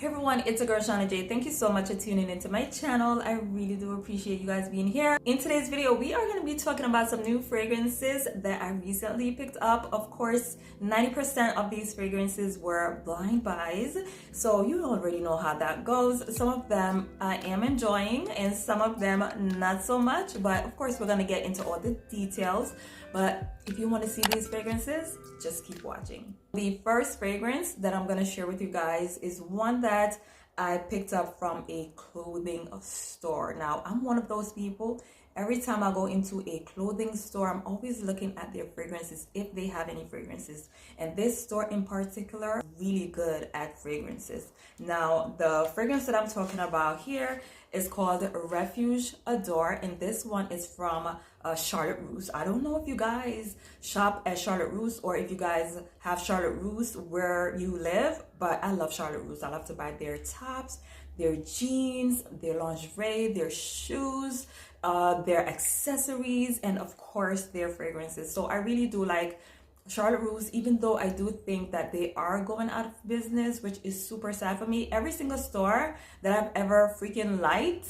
Hey everyone, it's a girl Shauna J. Thank you so much for tuning into my channel. I really do appreciate you guys being here. In today's video, we are going to be talking about some new fragrances that I recently picked up. Of course, 90% of these fragrances were blind buys, so you already know how that goes. Some of them I am enjoying and some of them not so much, but of course we're going to get into all the details. But if you want to see these fragrances, just keep watching. The first fragrance that I'm going to share with you guys is one that I picked up from a clothing store. Now, I'm one of those people. Every time I go into a clothing store, I'm always looking at their fragrances, if they have any fragrances. And this store in particular is really good at fragrances. Now, the fragrance that I'm talking about here is called Refuge Adore, and this one is from Charlotte Russe. I don't know if you guys shop at Charlotte Russe or if you guys have Charlotte Russe where you live, but I love Charlotte Russe. I love to buy their tops, their jeans, their lingerie, their shoes, their accessories, and of course their fragrances. So I really do like Charlotte Russe, even though I do think that they are going out of business, which is super sad for me. Every single store that I've ever freaking liked,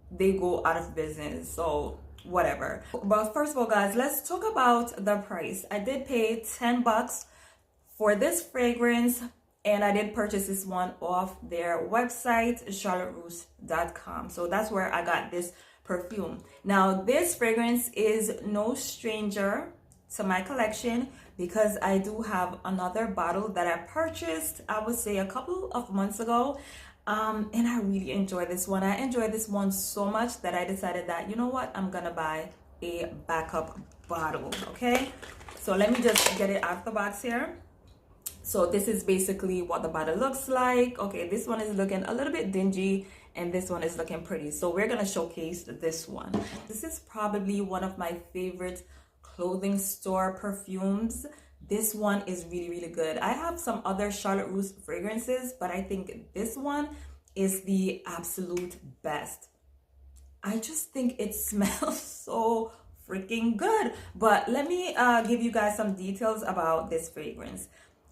they go out of business. So whatever. But first of all, guys, let's talk about the price. I did pay $10 for this fragrance, and I did purchase this one off their website, charlotterusse.com. So that's where I got this perfume. Now, this fragrance is no stranger to my collection because I do have another bottle that I purchased, I would say a couple of months ago. And I really enjoy this one. I enjoy this one so much that I decided that, you know what, I'm gonna buy a backup bottle. Okay, so let me just get it out of the box here. So this is basically what the bottle looks like. Okay, this one is looking a little bit dingy and this one is looking pretty. So we're gonna showcase this one. This is probably one of my favorite clothing store perfumes. This one is really, really good. I have some other Charlotte Russe fragrances, but I think this one is the absolute best. I just think it smells so freaking good. But let me give you guys some details about this fragrance.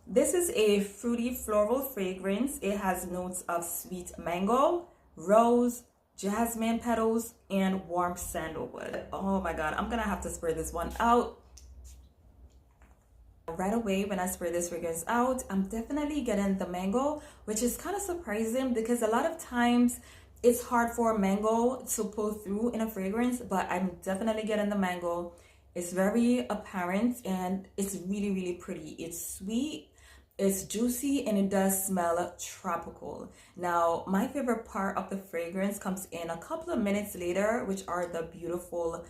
This is a fruity floral fragrance. It has notes of sweet mango, rose, jasmine petals, and warm sandalwood. Oh my god, I'm gonna have to spray this one out. Right away when I spray this fragrance out, I'm definitely getting the mango, which is kind of surprising because a lot of times it's hard for mango to pull through in a fragrance, but I'm definitely getting the mango. It's very apparent and it's really, really pretty. It's sweet, it's juicy, and it does smell tropical. Now, my favorite part of the fragrance comes in a couple of minutes later, which are the beautiful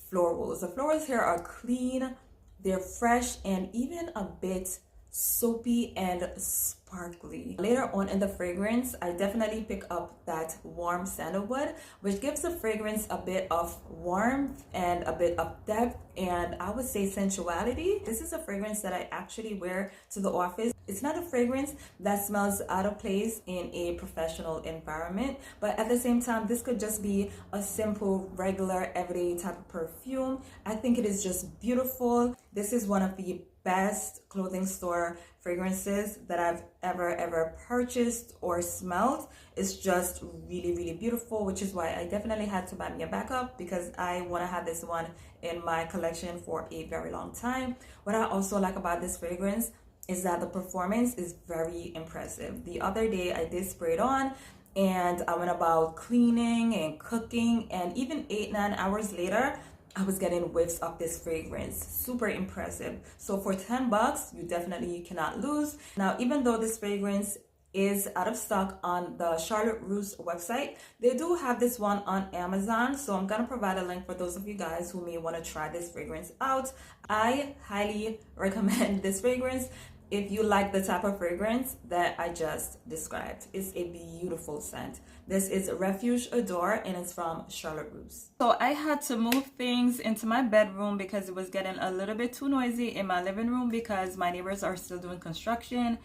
florals. The florals here are clean, they're fresh, and even a bit soapy and sparkly. Later on in the fragrance, I definitely pick up that warm sandalwood, which gives the fragrance a bit of warmth and a bit of depth, and I would say sensuality. This is a fragrance that I actually wear to the office. It's not a fragrance that smells out of place in a professional environment, but at the same time, this could just be a simple, regular, everyday type of perfume. I think it is just beautiful. This is one of the best clothing store fragrances that I've ever purchased or smelled. It's just really, really beautiful, which is why I definitely had to buy me a backup because I want to have this one in my collection for a very long time. What I also like about this fragrance is that the performance is very impressive. The other day I did spray it on and I went about cleaning and cooking, and even 8-9 hours later I was getting whiffs of this fragrance. Super impressive. So for $10, you definitely cannot lose. Now, even though this fragrance is out of stock on the Charlotte Russe website, they do have this one on Amazon. So I'm gonna provide a link for those of you guys who may want to try this fragrance out. I highly recommend this fragrance if you like the type of fragrance that I just described. It's a beautiful scent. This is Refuge Adore and it's from Charlotte Russe. So I had to move things into my bedroom because it was getting a little bit too noisy in my living room because my neighbors are still doing construction,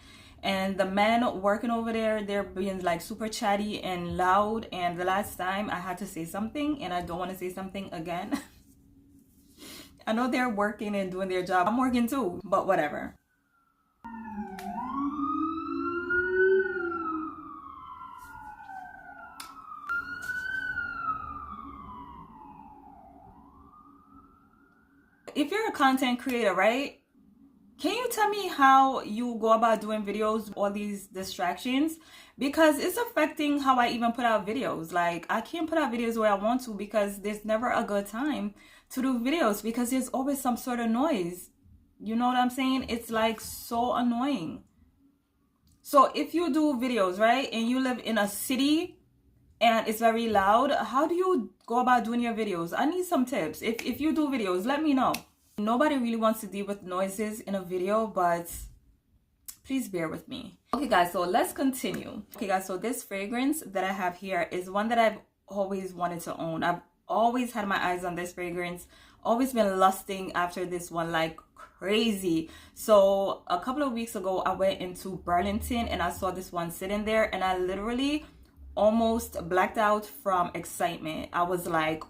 and the men working over there, they're being like super chatty and loud, and the last time I had to say something and I don't want to say something again. I know they're working and doing their job. I'm working too, but whatever. If you're a content creator, right? Can you tell me how you go about doing videos with all these distractions? Because it's affecting how I even put out videos. Like, I can't put out videos where I want to because there's never a good time to do videos because there's always some sort of noise. You know what I'm saying? It's like so annoying. So if you do videos, right, and you live in a city and it's very loud, how do you go about doing your videos? I need some tips. If you do videos, let me know. Nobody really wants to deal with noises in a video, but please bear with me. Okay guys, so let's continue. Okay guys, so this fragrance that I have here is one that I've always wanted to own. I've always had my eyes on this fragrance, always been lusting after this one like crazy. So a couple of weeks ago, I went into Burlington and I saw this one sitting there and I literally almost blacked out from excitement. I was like,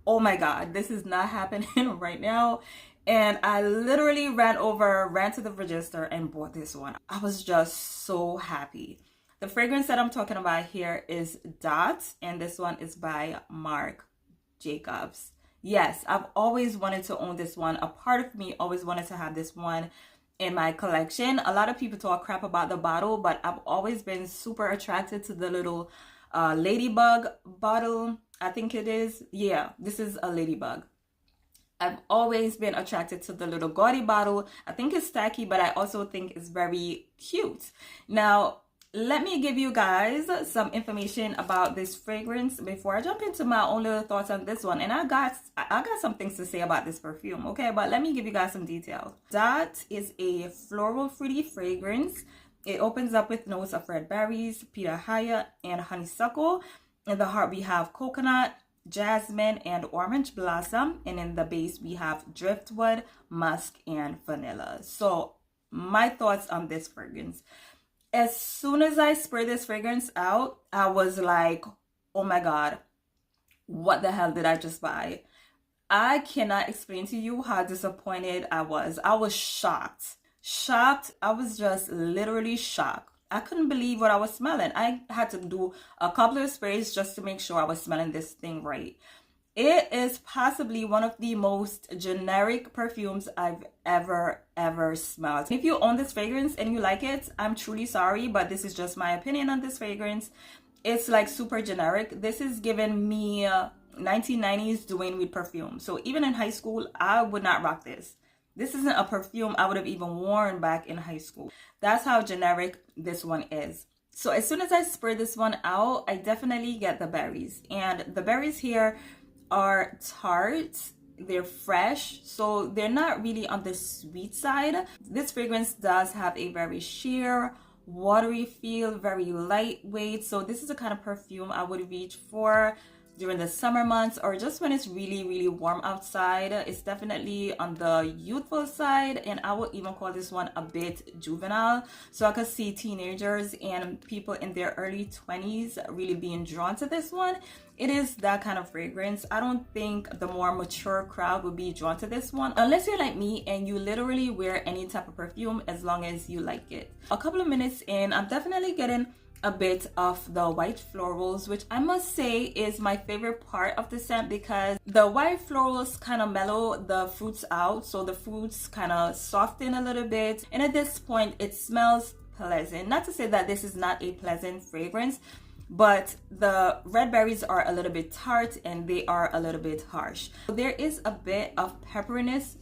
oh my god, this is not happening right now. And I literally ran to the register and bought this one. I was just so happy. The fragrance that I'm talking about here is Dot, and this one is by Marc Jacobs. Yes, I've always wanted to own this one. A part of me always wanted to have this one in my collection. A lot of people talk crap about the bottle, but I've always been super attracted to the little ladybug bottle. I think it is. Yeah, this is a ladybug. I've always been attracted to the little gaudy bottle. I think it's tacky, but I also think it's very cute. Now, let me give you guys some information about this fragrance before I jump into my own little thoughts on this one. And I got some things to say about this perfume, okay? But let me give you guys some details. That is a floral fruity fragrance. It opens up with notes of red berries, pitahaya, and honeysuckle. In the heart, we have coconut, jasmine, and orange blossom. And in the base, we have driftwood, musk, and vanilla. So my thoughts on this fragrance. As soon as I sprayed this fragrance out, I was like, oh my god, what the hell did I just buy? I cannot explain to you how disappointed I was. I was shocked. I was just literally shocked. I couldn't believe what I was smelling. I had to do a couple of sprays just to make sure I was smelling this thing right. It is possibly one of the most generic perfumes I've ever smelled. If you own this fragrance and you like it, I'm truly sorry, but this is just my opinion on this fragrance. It's like super generic. This is giving me 1990s Dwayne Wade perfume. So even in high school, I would not rock this. This isn't a perfume I would have even worn back in high school. That's how generic this one is. So as soon as I spray this one out, I definitely get the berries. And the berries here are tart, they're fresh, so they're not really on the sweet side. This fragrance does have a very sheer, watery feel, very lightweight. So this is the kind of perfume I would reach for during the summer months or just when it's really warm outside. It's definitely on the youthful side, and I would even call this one a bit juvenile. So I could see teenagers and people in their early 20s really being drawn to this one. It is that kind of fragrance. I don't think the more mature crowd would be drawn to this one unless you're like me and you literally wear any type of perfume as long as you like it. A couple of minutes in, I'm definitely getting a bit of the white florals, which I must say is my favorite part of the scent because the white florals kind of mellow the fruits out, so the fruits kind of soften a little bit, and at this point it smells pleasant. Not to say that this is not a pleasant fragrance, but the red berries are a little bit tart and they are a little bit harsh. There is a bit of pepperiness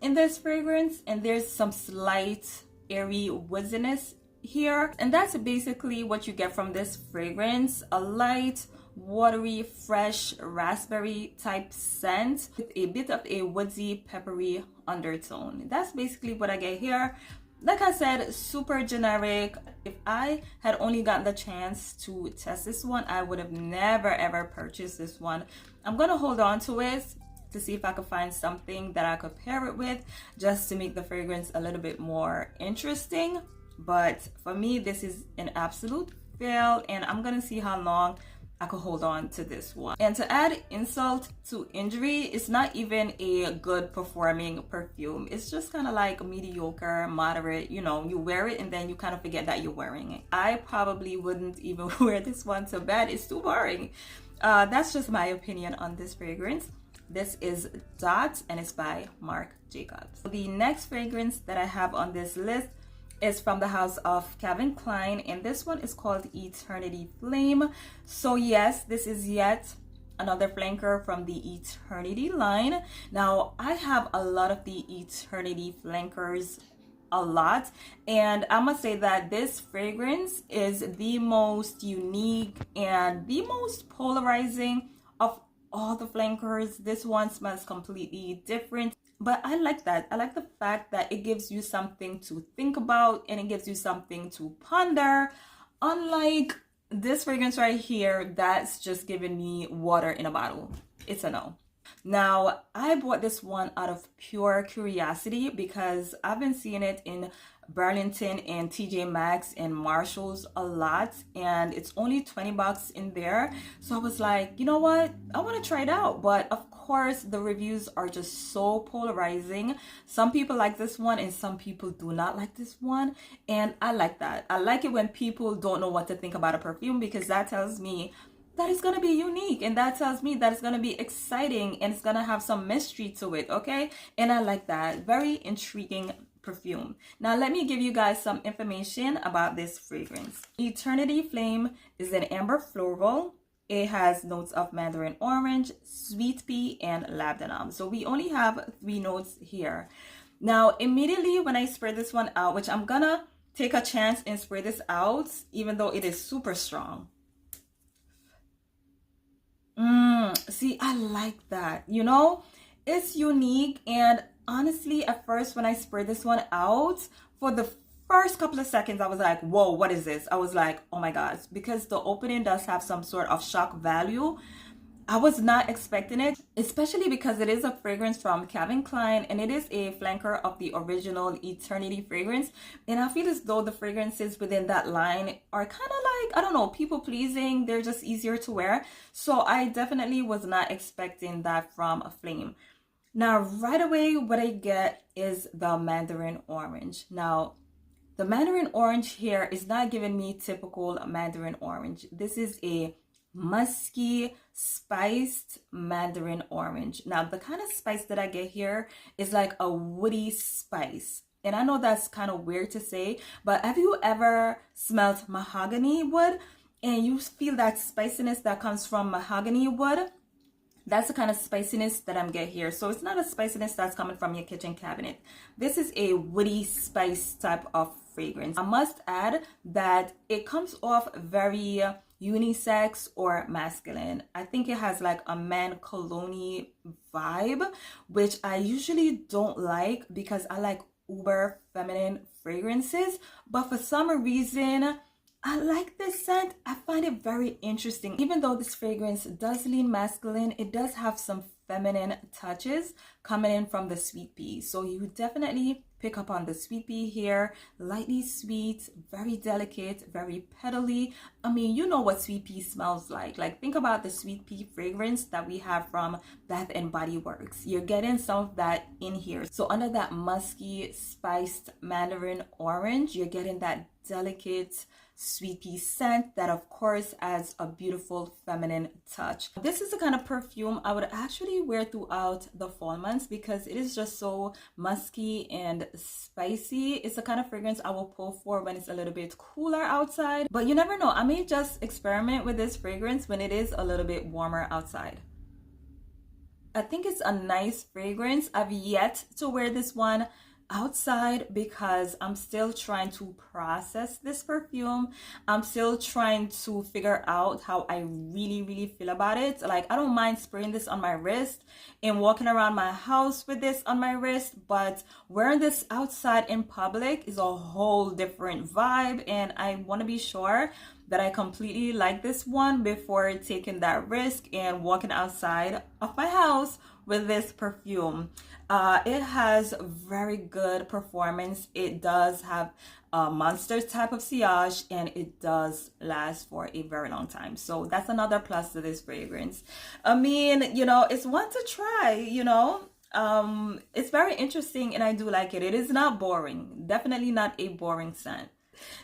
in this fragrance, and there's some slight airy wooziness here, and that's basically what you get from this fragrance. A light, watery, fresh raspberry type scent with a bit of a woodsy, peppery undertone. That's basically what I get here. Like I said, super generic. If I had only gotten the chance to test this one, I would have never ever purchased this one. I'm gonna hold on to it to see if I could find something that I could pair it with just to make the fragrance a little bit more interesting. But for me, this is an absolute fail, and I'm gonna see how long I could hold on to this one. And to add insult to injury, it's not even a good performing perfume. It's just kind of like mediocre, moderate. You know, you wear it and then you kind of forget that you're wearing it. I probably wouldn't even wear this one to bed. It's too boring. That's just my opinion on this fragrance. This is Dot and it's by Marc Jacobs. The next fragrance that I have on this list is from the house of Calvin Klein, and this one is called Eternity Flame. So yes, this is yet another flanker from the Eternity line. Now I have a lot of the Eternity flankers, a lot, and I must say that this fragrance is the most unique and the most polarizing of all the flankers. This one smells completely different, but I like that. I like the fact that it gives you something to think about and it gives you something to ponder, unlike this fragrance right here that's just giving me water in a bottle. It's a no. Now, I bought this one out of pure curiosity because I've been seeing it in Burlington and TJ Maxx and Marshalls a lot, and it's only 20 bucks in there. So I was like, you know what? I want to try it out. But of course, the reviews are just so polarizing. Some people like this one and some people do not like this one. And I like that. I like it when people don't know what to think about a perfume, because that tells me that it's gonna be unique, and that tells me that it's gonna be exciting and it's gonna have some mystery to it, okay? And I like that. Very intriguing perfume. Now let me give you guys some information about this fragrance. Eternity Flame is an amber floral. It has notes of mandarin orange, sweet pea, and labdanum. So we only have 3 notes here. Now immediately when I spray this one out, which I'm gonna take a chance and spray this out even though it is super strong. See, I like that. You know, it's unique, and honestly, at first when I sprayed this one out, for the first couple of seconds I was like, whoa, what is this? I was like, oh my gosh, because the opening does have some sort of shock value. I was not expecting it, especially because it is a fragrance from Calvin Klein and it is a flanker of the original Eternity fragrance. And I feel as though the fragrances within that line are kind of like, I don't know, people pleasing. They're just easier to wear. So I definitely was not expecting that from a Flame. Now, right away, what I get is the Mandarin orange. Now, the Mandarin orange here is not giving me typical Mandarin orange. This is a musky, spiced Mandarin orange. Now, the kind of spice that I get here is like a woody spice. And I know that's kind of weird to say, but have you ever smelled mahogany wood and you feel that spiciness that comes from mahogany wood? That's the kind of spiciness that I'm getting here. So it's not a spiciness that's coming from your kitchen cabinet. This is a woody spice type of fragrance. I must add that it comes off very unisex or masculine. I think it has like a man cologne vibe, which I usually don't like because I like uber feminine fragrances. But for some reason, I like this scent. I find it very interesting. Even though this fragrance does lean masculine, it does have some feminine touches coming in from the sweet pea. So you definitely pick up on the sweet pea here. Lightly sweet, very delicate, very petally. I mean, you know what sweet pea smells like. Like, think about the sweet pea fragrance that we have from Bath and Body Works. You're getting some of that in here. So under that musky, spiced Mandarin orange, you're getting that delicate sweet pea scent that of course adds a beautiful feminine touch. This is the kind of perfume I would actually wear throughout the fall months because it is just so musky and spicy. It's the kind of fragrance I will pull for when it's a little bit cooler outside, but you never know, I may just experiment with this fragrance when it is a little bit warmer outside. I think it's a nice fragrance. I've yet to wear this one outside because I'm still trying to process this perfume. I'm still trying to figure out how I really feel about it. Like, I don't mind spraying this on my wrist and walking around my house with this on my wrist, but wearing this outside in public is a whole different vibe, and I want to be sure that I completely like this one before taking that risk and walking outside of my house with this perfume. It has very good performance. It does have a monster type of sillage, and it does last for a very long time. So that's another plus to this fragrance. I mean, you know, it's one to try, you know. It's very interesting and I do like it. It is not boring. Definitely not a boring scent.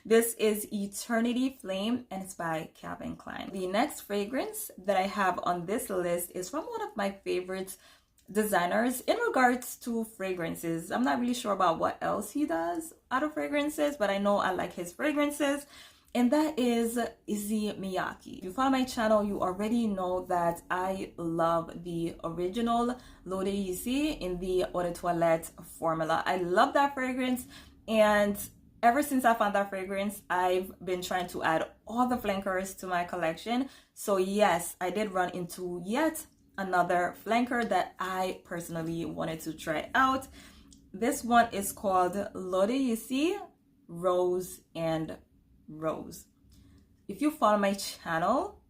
This is Eternity Flame, and it's by Calvin Klein. The next fragrance that I have on this list is from one of my favorite designers in regards to fragrances. I'm not really sure about what else he does out of fragrances, but I know I like his fragrances, and that is Izzy Miyaki. If you follow my channel, you already know that I love the original L'Eau de Issey in the Eau de Toilette formula. I love that fragrance, and ever since I found that fragrance, I've been trying to add all the flankers to my collection. So yes, I did run into yet another flanker that I personally wanted to try out. This one is called L'Eau de Issey Rose and Rose. If you follow my channel,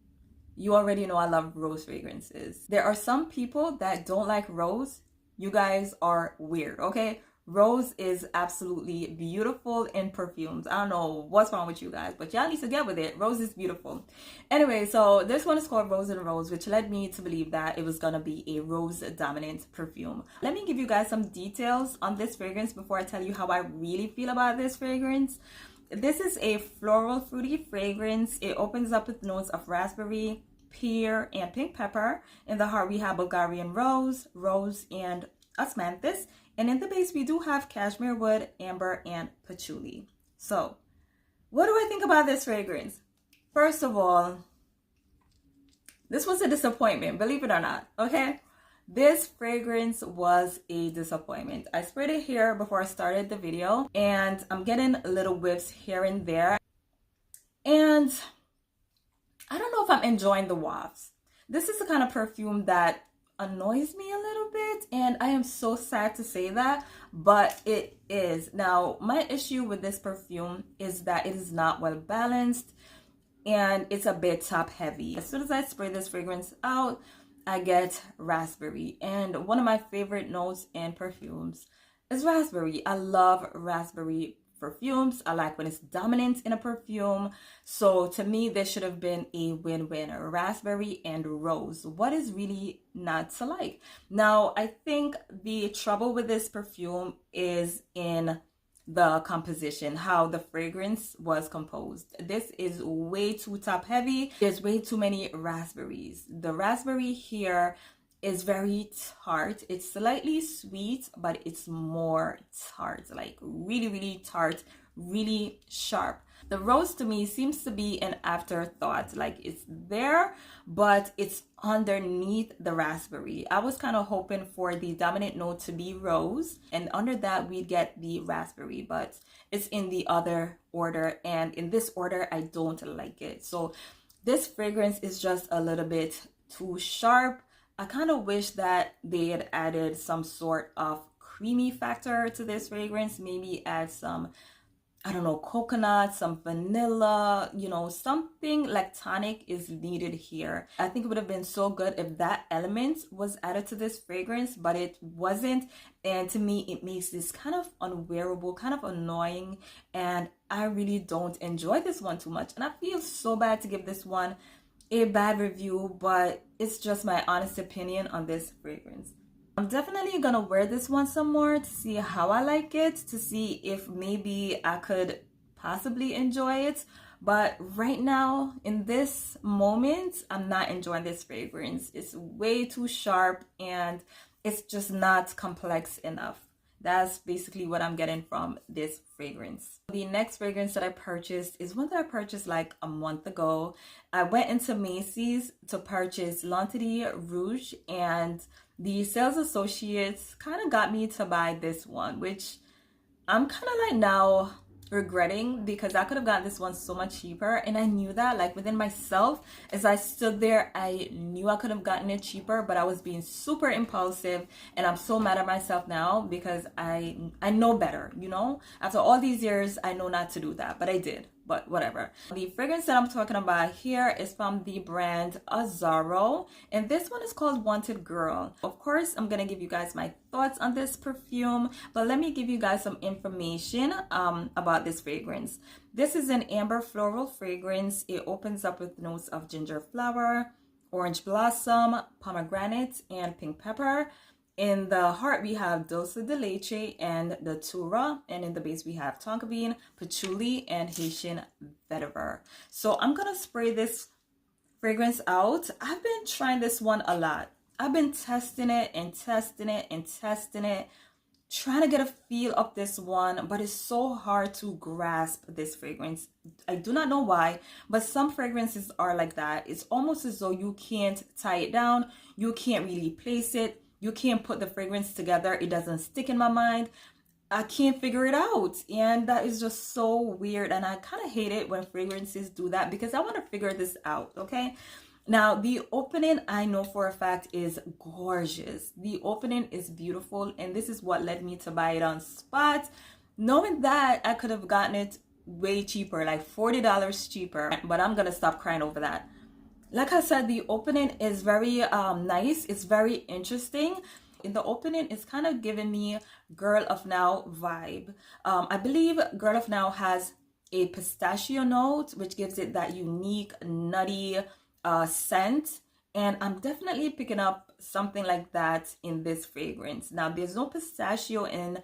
you already know I love rose fragrances. There are some people that don't like rose. You guys are weird, okay? Rose is absolutely beautiful in perfumes. I don't know what's wrong with you guys, but y'all need to get with it. Rose is beautiful. Anyway, so this one is called Rose and Rose, which led me to believe that it was gonna be a rose dominant perfume. Let me give you guys some details on this fragrance before I tell you how I really feel about this fragrance. This is a floral fruity fragrance. It opens up with notes of raspberry, pear, and pink pepper. In the heart we have Bulgarian rose, rose, and osmanthus. And in the base we do have cashmere wood, amber, and patchouli. So what do I think about this fragrance? First of all, this was a disappointment, believe it or not, okay? This fragrance was a disappointment. I sprayed it here before I started the video, and I'm getting little whiffs here and there. And I don't know if I'm enjoying the wafts. This is the kind of perfume that annoys me a little bit, and I am so sad to say that, but it is. Now, my issue with this perfume is that it is not well balanced, and it's a bit top heavy. As soon as I spray this fragrance out, I get raspberry, and one of my favorite notes in perfumes is raspberry. I love raspberry perfumes. I like when it's dominant in a perfume. So to me, this should have been a win-win, raspberry and rose. What is really not to like? Now, I think the trouble with this perfume is in the composition, how the fragrance was composed. This is way too top heavy. There's way too many raspberries. The raspberry here is very tart. It's slightly sweet, but it's more tart, like really, really tart, really sharp. The rose to me seems to be an afterthought, like it's there, but it's underneath the raspberry. I was kind of hoping for the dominant note to be rose, and under that we'd get the raspberry, but it's in the other order, and in this order I don't like it. So this fragrance is just a little bit too sharp. I kind of wish that they had added some sort of creamy factor to this fragrance, maybe add some, I don't know, coconut, some vanilla, you know, something lactonic is needed here. I think it would have been so good if that element was added to this fragrance, but it wasn't. And to me, it makes this kind of unwearable, kind of annoying, and I really don't enjoy this one too much. And I feel so bad to give this one a bad review, but it's just my honest opinion on this fragrance. I'm definitely gonna wear this one some more to see how I like it, to see if maybe I could possibly enjoy it. But right now, in this moment, I'm not enjoying this fragrance. It's way too sharp, and it's just not complex enough. That's basically what I'm getting from this fragrance. The next fragrance that I purchased is one that I purchased like a month ago. I went into Macy's to purchase Lontidy Rouge, and the sales associates kind of got me to buy this one, which I'm kind of like now regretting, because I could have gotten this one so much cheaper, and I knew that, like, within myself. As I stood there, I knew I could have gotten it cheaper, but I was being super impulsive, and I'm so mad at myself now because I know better, you know. After all these years, I know not to do that, but I did. But whatever. The fragrance that I'm talking about here is from the brand Azzaro, and this one is called Wanted Girl. Of course, I'm gonna give you guys my thoughts on this perfume, but let me give you guys some information about this fragrance. This is an amber floral fragrance. It opens up with notes of ginger flower, orange blossom, pomegranate, and pink pepper. In the heart, we have Dulce de Leche and the Tura. And in the base, we have tonka bean, patchouli, and Haitian vetiver. So I'm going to spray this fragrance out. I've been trying this one a lot. I've been testing it and testing it and testing it, trying to get a feel of this one, but it's so hard to grasp this fragrance. I do not know why, but some fragrances are like that. It's almost as though you can't tie it down, you can't really place it, you can't put the fragrance together. It doesn't stick in my mind. I can't figure it out, and that is just so weird. And I kind of hate it when fragrances do that, because I want to figure this out. Okay, now the opening, I know for a fact, is gorgeous. The opening is beautiful, and this is what led me to buy it on spot, knowing that I could have gotten it way cheaper, like $40 cheaper, but I'm gonna stop crying over that. Like I said, the opening is very nice. It's very interesting. In the opening, it's kind of giving me Girl of Now vibe. I believe Girl of Now has a pistachio note, which gives it that unique nutty scent, and I'm definitely picking up something like that in this fragrance. Now, there's no pistachio in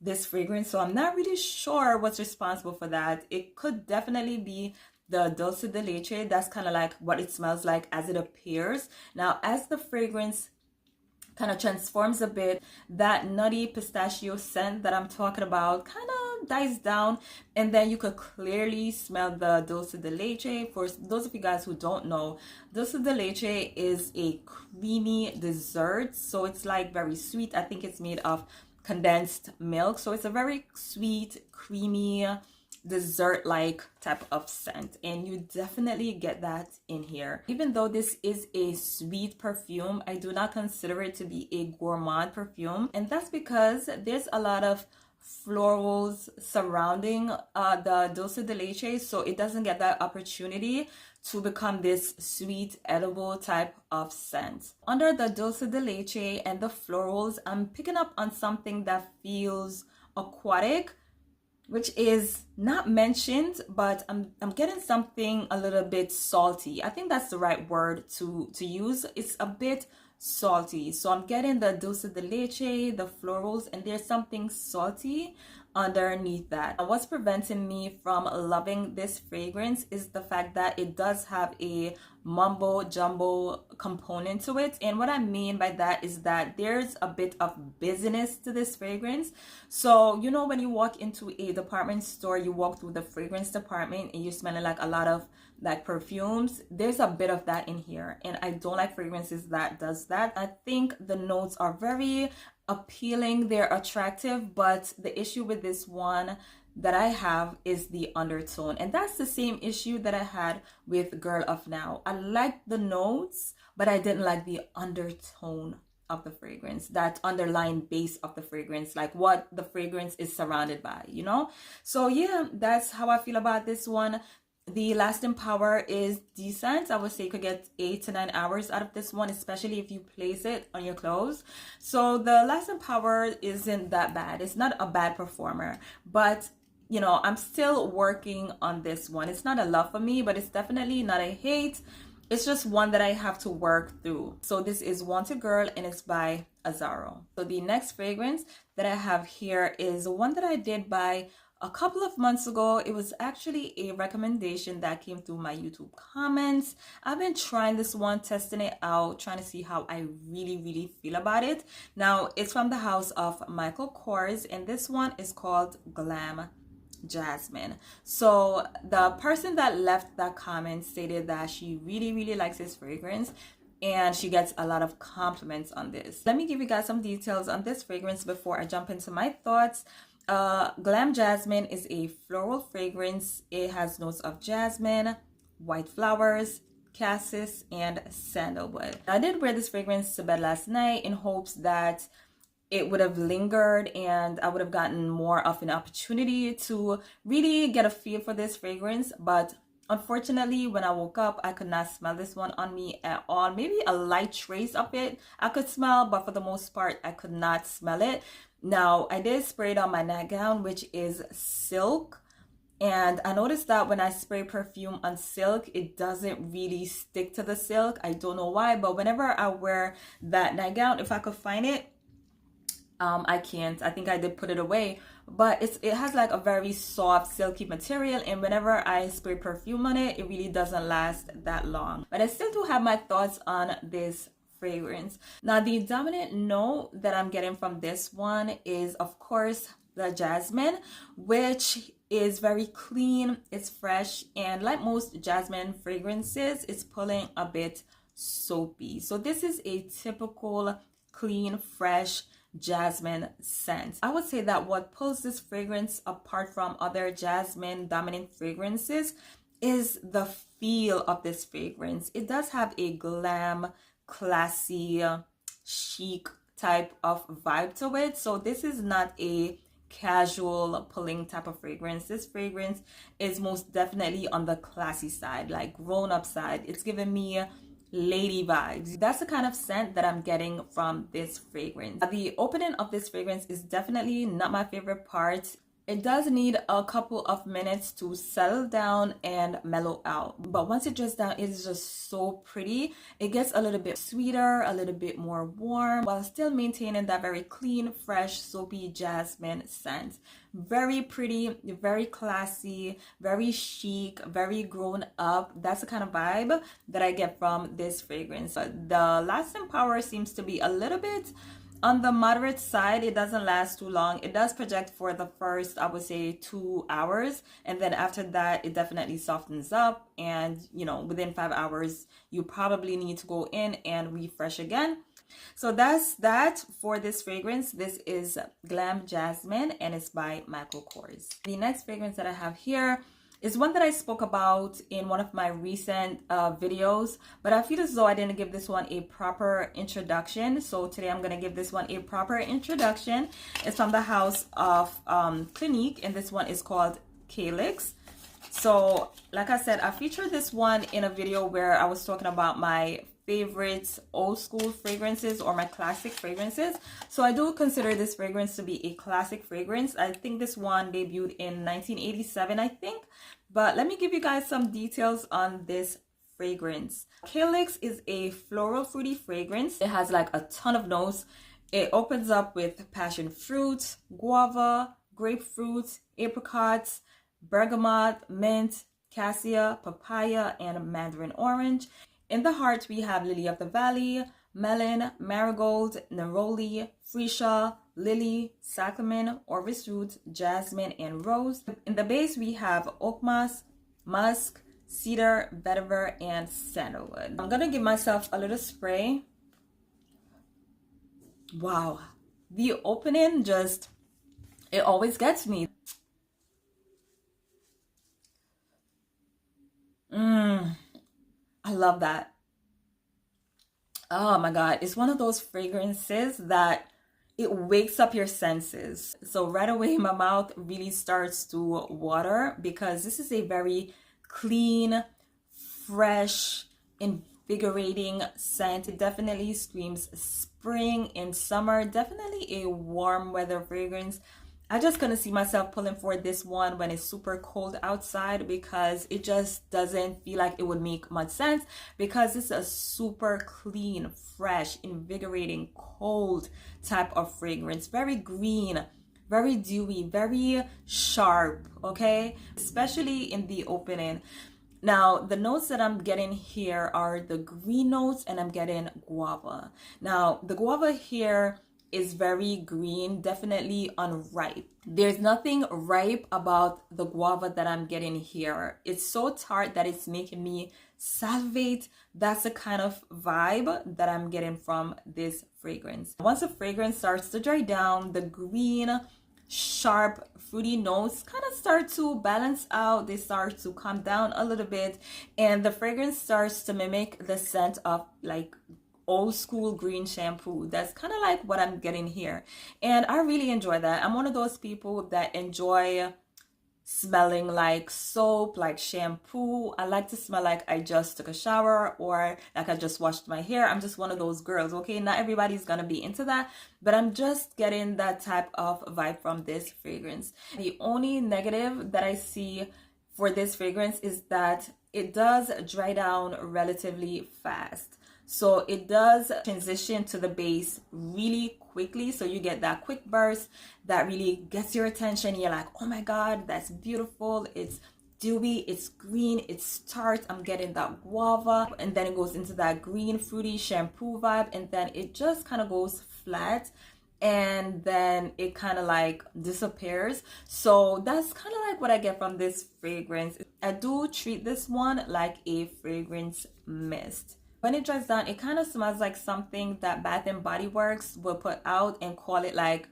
this fragrance, so I'm not really sure what's responsible for that. It could definitely be the Dulce de Leche. That's kind of like what it smells like as it appears. Now, as the fragrance kind of transforms a bit, that nutty pistachio scent that I'm talking about kind of dies down, and then you could clearly smell the Dulce de Leche. For those of you guys who don't know, Dulce de Leche is a creamy dessert, so it's like very sweet. I think it's made of condensed milk, so it's a very sweet, creamy, dessert-like type of scent, and you definitely get that in here. Even though this is a sweet perfume, I do not consider it to be a gourmand perfume, and that's because there's a lot of florals surrounding the Dulce de Leche, so it doesn't get that opportunity to become this sweet, edible type of scent. Under the Dulce de Leche and the florals, I'm picking up on something that feels aquatic, which is not mentioned, but I'm getting something a little bit salty. I think that's the right word to use. It's a bit salty. So I'm getting the Dulce de Leche, the florals, and there's something salty underneath that. What's preventing me from loving this fragrance is the fact that it does have a mumbo jumbo component to it, and what I mean by that is that there's a bit of busyness to this fragrance. So you know, when you walk into a department store, you walk through the fragrance department and you're smelling like a lot of like perfumes. There's a bit of that in here, and I don't like fragrances that does that. I think the notes are very appealing, they're attractive, but the issue with this one that I have is the undertone, and that's the same issue that I had with Girl of Now. I liked the notes, but I didn't like the undertone of the fragrance, that underlying base of the fragrance, like what the fragrance is surrounded by, you know? So yeah, that's how I feel about this one. The lasting power is decent. I would say you could get 8 to 9 hours out of this one, especially if you place it on your clothes. So the lasting power isn't that bad. It's not a bad performer, but you know, I'm still working on this one. It's not a love for me, but it's definitely not a hate. It's just one that I have to work through. So this is Wanted Girl, and it's by Azzaro. So the next fragrance that I have here is one that I did buy a couple of months ago. It was actually a recommendation that came through my YouTube comments. I've been trying this one, testing it out, trying to see how I really feel about it. Now, it's from the house of Michael Kors, and this one is called Glam Jasmine. So the person that left that comment stated that she really likes this fragrance, and she gets a lot of compliments on this. Let me give you guys some details on this fragrance before I jump into my thoughts. Glam Jasmine is a floral fragrance. It has notes of jasmine, white flowers, cassis, and sandalwood. I did wear this fragrance to bed last night in hopes that it would have lingered and I would have gotten more of an opportunity to really get a feel for this fragrance, but unfortunately, when I woke up, I could not smell this one on me at all. Maybe a light trace of it I could smell, but for the most part, I could not smell it. Now, I did spray it on my nightgown, which is silk. And I noticed that when I spray perfume on silk, it doesn't really stick to the silk. I don't know why, but whenever I wear that nightgown, if I could find it, I can't. I think I did put it away, but it has like a very soft, silky material, and whenever I spray perfume on it, it really doesn't last that long. But I still do have my thoughts on this fragrance. Now, the dominant note that I'm getting from this one is, of course, the jasmine, which is very clean, it's fresh, and like most jasmine fragrances, it's pulling a bit soapy. So this is a typical clean, fresh jasmine scent. I would say that what pulls this fragrance apart from other jasmine dominant fragrances is the feel of this fragrance. It does have a glam, classy, chic type of vibe to it. So this is not a casual pulling type of fragrance. This fragrance is most definitely on the classy side, like grown up side. It's giving me lady vibes. That's the kind of scent that I'm getting from this fragrance. The opening of this fragrance is definitely not my favorite part. It does need a couple of minutes to settle down and mellow out. But once it dries down, it's just so pretty. It gets a little bit sweeter, a little bit more warm, while still maintaining that very clean, fresh, soapy jasmine scent. Very pretty, very classy, very chic, very grown up. That's the kind of vibe that I get from this fragrance. The lasting power seems to be a little bit on the moderate side. It doesn't last too long. It does project for the first, I would say, 2 hours, and then after that it definitely softens up, and you know, within 5 hours you probably need to go in and refresh again. So that's that for this fragrance. This is Glam Jasmine, and it's by Michael Kors. The next fragrance that I have here is one that I spoke about in one of my recent videos, but I feel as though I didn't give this one a proper introduction. So today I'm going to give this one a proper introduction. It's from the house of Clinique, and this one is called Calyx. So like I said, I featured this one in a video where I was talking about my favorite old school fragrances or my classic fragrances. So I do consider this fragrance to be a classic fragrance. I think this one debuted in 1987, I think. But let me give you guys some details on this fragrance. Calyx is a floral fruity fragrance. It has like a ton of notes. It opens up with passion fruit, guava, grapefruit, apricots, bergamot, mint, cassia, papaya, and mandarin orange. In the heart, we have lily of the valley, melon, marigold, neroli, freesia, lily, cyclamen, orvis root, jasmine, and rose. In the base, we have oak moss, musk, cedar, vetiver, and sandalwood. I'm gonna give myself a little spray. Wow, the opening just, it always gets me. I love that. Oh my God, it's one of those fragrances that it wakes up your senses. So right away, my mouth really starts to water because this is a very clean, fresh, invigorating scent. It definitely screams spring and summer, definitely a warm weather fragrance. I just gonna see myself pulling for this one when it's super cold outside because it just doesn't feel like it would make much sense, because it's a super clean, fresh, invigorating, cold type of fragrance. Very green, very dewy, very sharp, okay? Especially in the opening. Now, the notes that I'm getting here are the green notes, and I'm getting guava. Now, the guava here is very green, definitely unripe. There's nothing ripe about the guava that I'm getting here. It's so tart that it's making me salivate. That's the kind of vibe that I'm getting from this fragrance. Once the fragrance starts to dry down, the green, sharp, fruity notes kind of start to balance out. They start to calm down a little bit, and the fragrance starts to mimic the scent of like old school green shampoo. That's kind of like what I'm getting here, and I really enjoy that. I'm one of those people that enjoy smelling like soap, like shampoo. I like to smell like I just took a shower or like I just washed my hair. I'm just one of those girls, okay? Not everybody's gonna be into that, but I'm just getting that type of vibe from this fragrance. The only negative that I see for this fragrance is that it does dry down relatively fast. So it does transition to the base really quickly, so you get that quick burst that really gets your attention. You're like, oh my god, that's beautiful, it's dewy, it's green, it's tart, I'm getting that guava, and then it goes into that green fruity shampoo vibe, and then it just kind of goes flat, and then it kind of like disappears. So that's kind of like what I get from this fragrance. I do treat this one like a fragrance mist. When it dries down, it kind of smells like something that Bath and Body Works will put out and call it like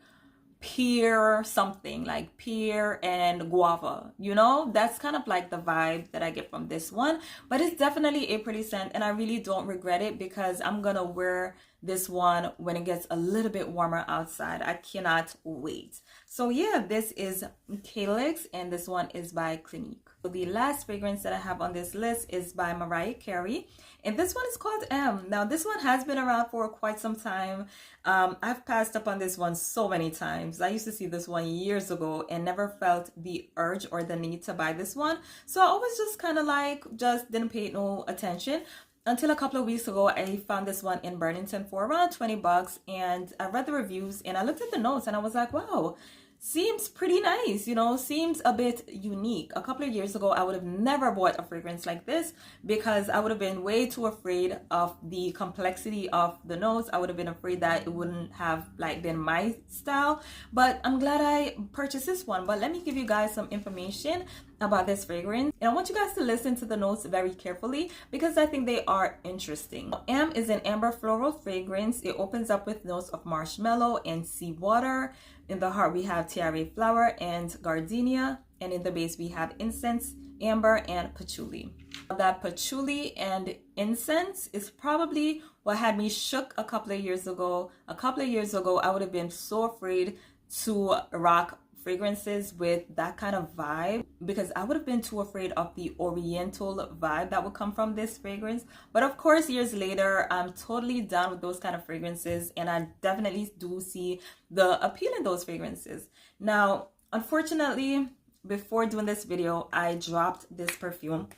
pear something, like pear and guava, you know. That's kind of like the vibe that I get from this one. But it's definitely a pretty scent, and I really don't regret it because I'm gonna wear this one when it gets a little bit warmer outside. I cannot wait. So yeah, this is Calyx, and this one is by Clinique. So the last fragrance that I have on this list is by Mariah Carey, and this one is called M. Now this one has been around for quite some time. I've passed up on this one so many times. I used to see this one years ago and never felt the urge or the need to buy this one. So I always just kind of like just didn't pay no attention until a couple of weeks ago. I found this one in Burlington for around 20 bucks, and I read the reviews and I looked at the notes and I was like, wow, seems pretty nice, you know, seems a bit unique. A couple of years ago, I would have never bought a fragrance like this because I would have been way too afraid of the complexity of the notes. I would have been afraid that it wouldn't have like been my style, but I'm glad I purchased this one. But let me give you guys some information about this fragrance, and I want you guys to listen to the notes very carefully because I think they are interesting. M is an amber floral fragrance. It opens up with notes of marshmallow and seawater. In the heart we have tiare flower and gardenia, and in the base we have incense, amber, and patchouli. That patchouli and incense is probably what had me shook a couple of years ago. A couple of years ago I would have been so afraid to rock fragrances with that kind of vibe because I would have been too afraid of the oriental vibe that would come from this fragrance. But of course, years later, I'm totally down with those kind of fragrances, and I definitely do see the appeal in those fragrances. Now, unfortunately, before doing this video, I dropped this perfume,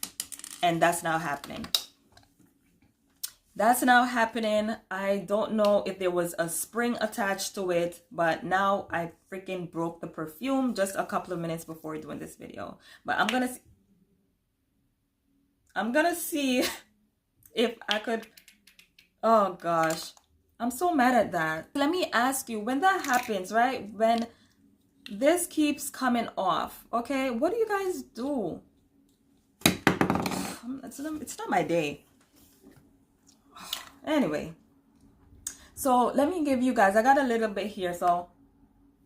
and that's now happening. That's now happening. I don't know if there was a spring attached to it, but now I freaking broke the perfume just a couple of minutes before doing this video. But I'm gonna see if I could. Oh gosh, I'm so mad at that. Let me ask you, when that happens, right? When this keeps coming off, okay, what do you guys do? It's not my day. Anyway, so let me give you guys, I got a little bit here. So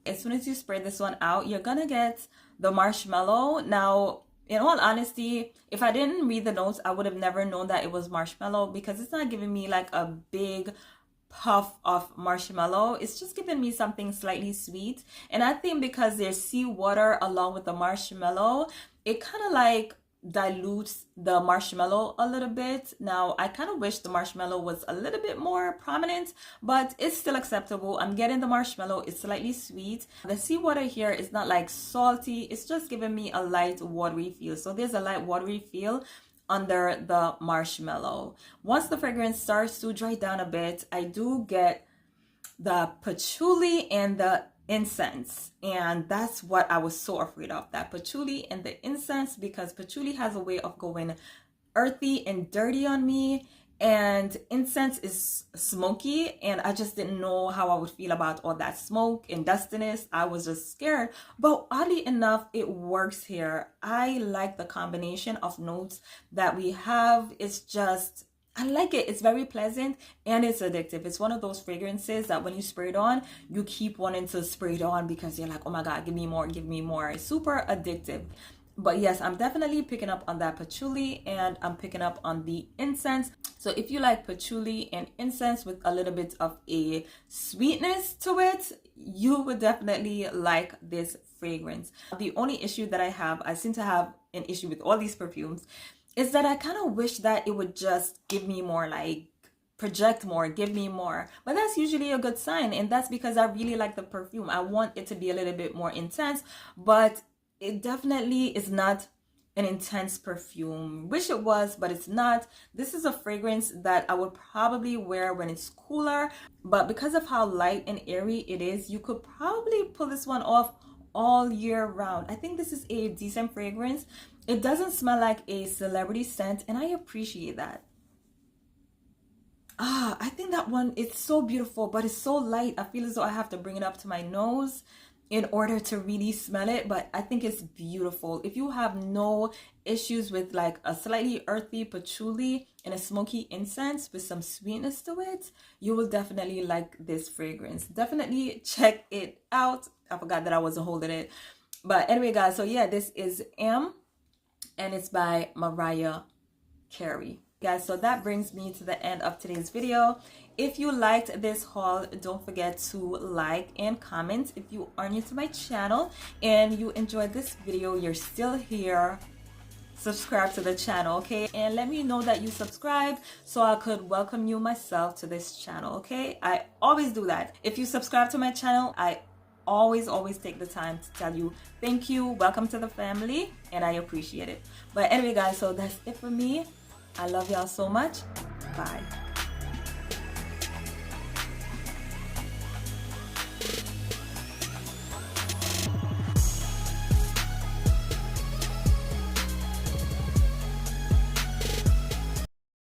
as soon as you spray this one out, you're gonna get the marshmallow. Now, in all honesty, if I didn't read the notes, I would have never known that it was marshmallow because it's not giving me like a big puff of marshmallow. It's just giving me something slightly sweet. And I think because there's seawater along with the marshmallow, it kind of like dilutes the marshmallow a little bit. Now, I kind of wish the marshmallow was a little bit more prominent, but it's still acceptable. I'm getting the marshmallow. It's slightly sweet. The seawater here is not like salty. It's just giving me a light watery feel. So there's a light watery feel under the marshmallow. Once the fragrance starts to dry down a bit, I do get the patchouli and the incense, and that's what I was so afraid of, that patchouli and the incense, because patchouli has a way of going earthy and dirty on me, and incense is smoky, and I just didn't know how I would feel about all that smoke and dustiness. I was just scared, but oddly enough, it works here. I like the combination of notes that we have. It's just, I like it. It's very pleasant and it's addictive. It's one of those fragrances that when you spray it on, you keep wanting to spray it on because you're like, oh my God, give me more, give me more. It's super addictive. But yes, I'm definitely picking up on that patchouli, and I'm picking up on the incense. So if you like patchouli and incense with a little bit of a sweetness to it, you would definitely like this fragrance. The only issue that I seem to have an issue with all these perfumes, is that I kind of wish that it would just give me more, like project more, give me more. But that's usually a good sign, and that's because I really like the perfume. I want it to be a little bit more intense, but it definitely is not an intense perfume. Wish it was, but it's not. This is a fragrance that I would probably wear when it's cooler, but because of how light and airy it is, you could probably pull this one off all year round. I think this is a decent fragrance. It doesn't smell like a celebrity scent, and I appreciate that. I think that one, it's so beautiful, but it's so light. I feel as though I have to bring it up to my nose in order to really smell it, but I think it's beautiful. If you have no issues with like a slightly earthy patchouli and a smoky incense with some sweetness to it, you will definitely like this fragrance. Definitely check it out. I forgot that I wasn't holding it. But anyway, guys, so yeah, this is M, and it's by Mariah Carey. Guys, so that brings me to the end of today's video. If you liked this haul, don't forget to like and comment. If you are new to my channel and you enjoyed this video, you're still here, subscribe to the channel, okay? And let me know that you subscribed so I could welcome you myself to this channel, okay? I always do that. If you subscribe to my channel, I always take the time to tell you thank you, welcome to the family, and I appreciate it. But anyway, guys, so that's it for me. I love y'all so much. Bye.